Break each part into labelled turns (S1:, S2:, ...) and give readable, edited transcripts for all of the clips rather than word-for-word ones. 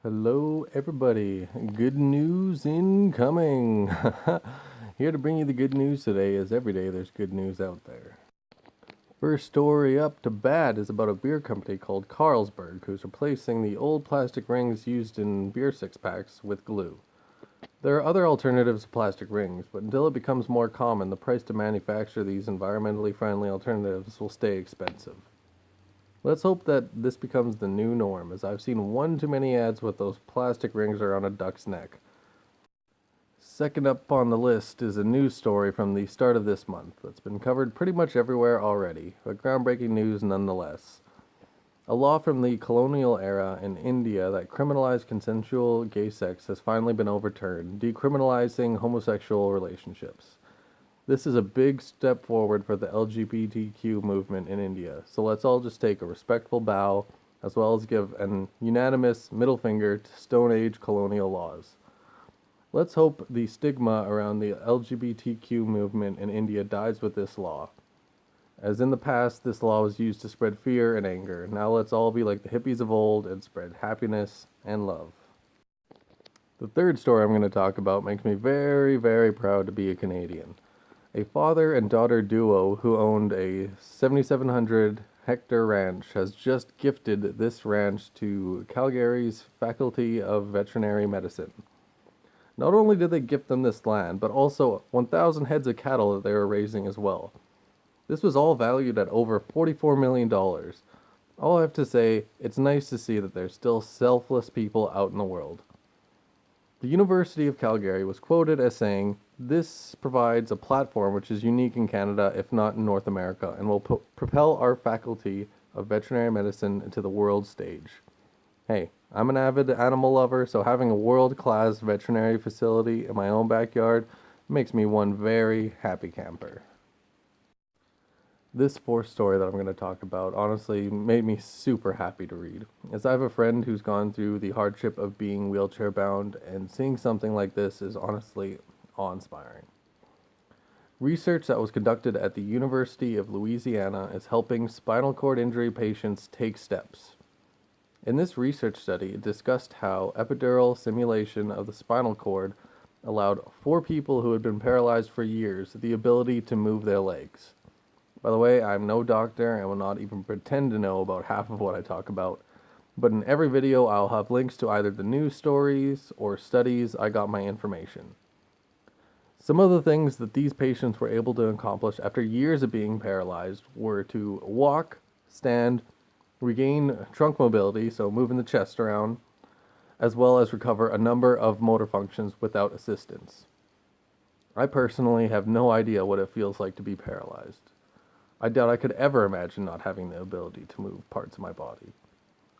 S1: Hello, everybody. Good news incoming. Here to bring you the good news today, as every day there's good news out there. First story up to bat is about a beer company called Carlsberg who's replacing the old plastic rings used in beer six packs with glue. There are other alternatives to plastic rings, but until it becomes more common, the price to manufacture these environmentally friendly alternatives will stay expensive. Let's hope that this becomes the new norm, as I've seen one too many ads with those plastic rings around a duck's neck. Second up on the list is a news story from the start of this month that's been covered pretty much everywhere already, but groundbreaking news nonetheless. A law from the colonial era in India that criminalized consensual gay sex has finally been overturned, decriminalizing homosexual relationships. This is a big step forward for the LGBTQ movement in India, so let's all just take a respectful bow, as well as give an unanimous middle finger to Stone Age colonial laws. Let's hope the stigma around the LGBTQ movement in India dies with this law. As in the past, this law was used to spread fear and anger. Now let's all be like the hippies of old and spread happiness and love. The third story I'm going to talk about makes me very, very proud to be a Canadian. A father and daughter duo who owned a 7,700 hectare ranch has just gifted this ranch to Calgary's Faculty of Veterinary Medicine. Not only did they gift them this land, but also 1,000 heads of cattle that they were raising as well. This was all valued at over $44 million. All I have to say, it's nice to see that there's still selfless people out in the world. The University of Calgary was quoted as saying, "This provides a platform which is unique in Canada, if not in North America, and will propel our faculty of veterinary medicine into the world stage." Hey, I'm an avid animal lover, so having a world-class veterinary facility in my own backyard makes me one very happy camper. This fourth story that I'm going to talk about honestly made me super happy to read, as I have a friend who's gone through the hardship of being wheelchair bound, and seeing something like this is honestly awe-inspiring. Research that was conducted at the University of Louisiana is helping spinal cord injury patients take steps. In this research study, it discussed how epidural stimulation of the spinal cord allowed 4 people who had been paralyzed for years the ability to move their legs. By the way, I'm no doctor and will not even pretend to know about half of what I talk about, but in every video I'll have links to either the news stories or studies I got my information. Some of the things that these patients were able to accomplish after years of being paralyzed were to walk, stand, regain trunk mobility, so moving the chest around, as well as recover a number of motor functions without assistance. I personally have no idea what it feels like to be paralyzed. I doubt I could ever imagine not having the ability to move parts of my body.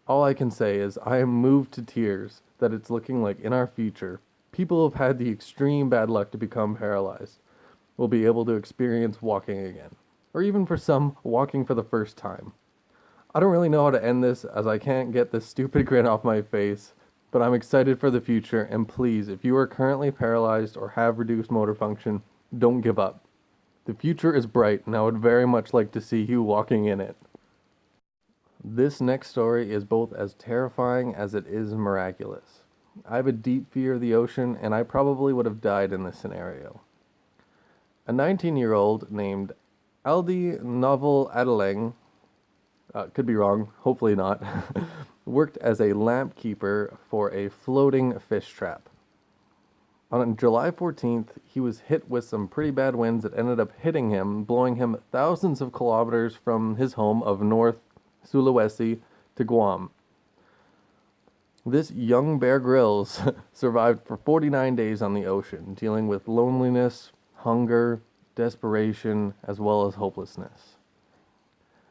S1: All I can say is I am moved to tears that it's looking like in our future, people who have had the extreme bad luck to become paralyzed will be able to experience walking again, or even for some, walking for the first time. I don't really know how to end this, as I can't get this stupid grin off my face, but I'm excited for the future, and please, if you are currently paralyzed or have reduced motor function, don't give up. The future is bright, and I would very much like to see you walking in it. This next story is both as terrifying as it is miraculous. I have a deep fear of the ocean, and I probably would have died in this scenario. A 19-year-old named Aldi Novel Adeleng, could be wrong, hopefully not, worked as a lamp keeper for a floating fish trap. On July 14th, he was hit with some pretty bad winds that ended up hitting him, blowing him thousands of kilometers from his home of North Sulawesi to Guam. This young Bear Grylls survived for 49 days on the ocean, dealing with loneliness, hunger, desperation, as well as hopelessness.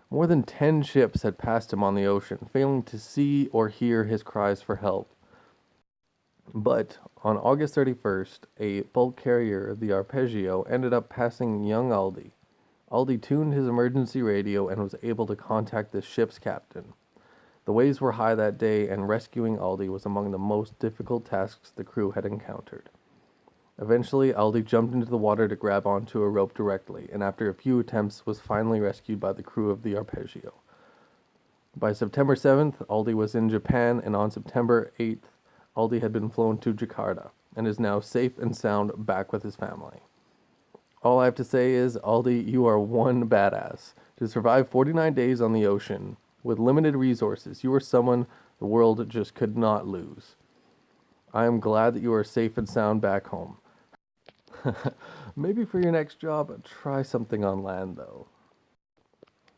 S1: More than 10 ships had passed him on the ocean, failing to see or hear his cries for help. But on August 31st, a bulk carrier, the Arpeggio, ended up passing young Aldi. Aldi tuned his emergency radio and was able to contact the ship's captain. The waves were high that day, and rescuing Aldi was among the most difficult tasks the crew had encountered. Eventually, Aldi jumped into the water to grab onto a rope directly, and after a few attempts was finally rescued by the crew of the Arpeggio. By September 7th, Aldi was in Japan, and on September 8th, Aldi had been flown to Jakarta and is now safe and sound back with his family. All I have to say is, Aldi, you are one badass. To survive 49 days on the ocean with limited resources, you are someone the world just could not lose. I am glad that you are safe and sound back home. Maybe for your next job, try something on land though.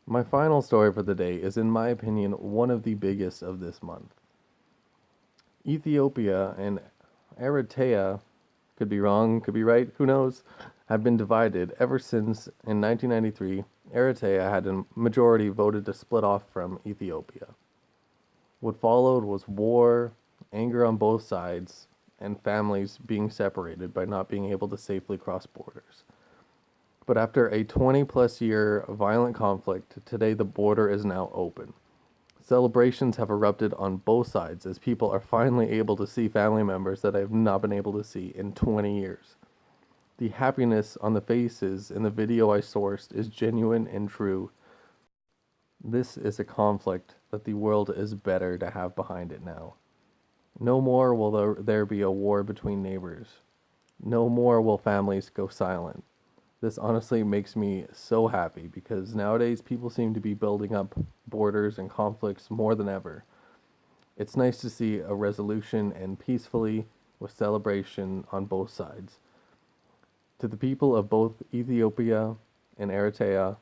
S1: My final story for the day is, in my opinion, one of the biggest of this month. Ethiopia and Eritrea, could be wrong, could be right, who knows, have been divided ever since in 1993 Eritrea had a majority voted to split off from Ethiopia. What followed was war, anger on both sides, and families being separated by not being able to safely cross borders. But after a 20-plus year violent conflict, today the border is now open. Celebrations have erupted on both sides as people are finally able to see family members that I have not been able to see in 20 years. The happiness on the faces in the video I sourced is genuine and true. This is a conflict that the world is better to have behind it now. No more will there be a war between neighbors. No more will families go silent. This honestly makes me so happy because nowadays people seem to be building up borders and conflicts more than ever. It's nice to see a resolution and peacefully with celebration on both sides. To the people of both Ethiopia and Eritrea,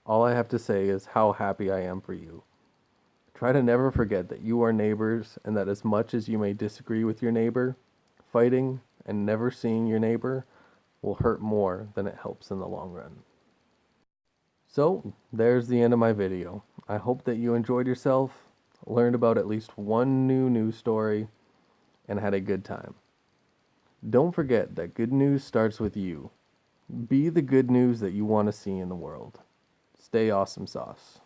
S1: all I have to say is how happy I am for you. Try to never forget that you are neighbors and that as much as you may disagree with your neighbor, fighting and never seeing your neighbor will hurt more than it helps in the long run. So, there's the end of my video. I hope that you enjoyed yourself, learned about at least one new news story, and had a good time. Don't forget that good news starts with you. Be the good news that you want to see in the world. Stay awesome sauce.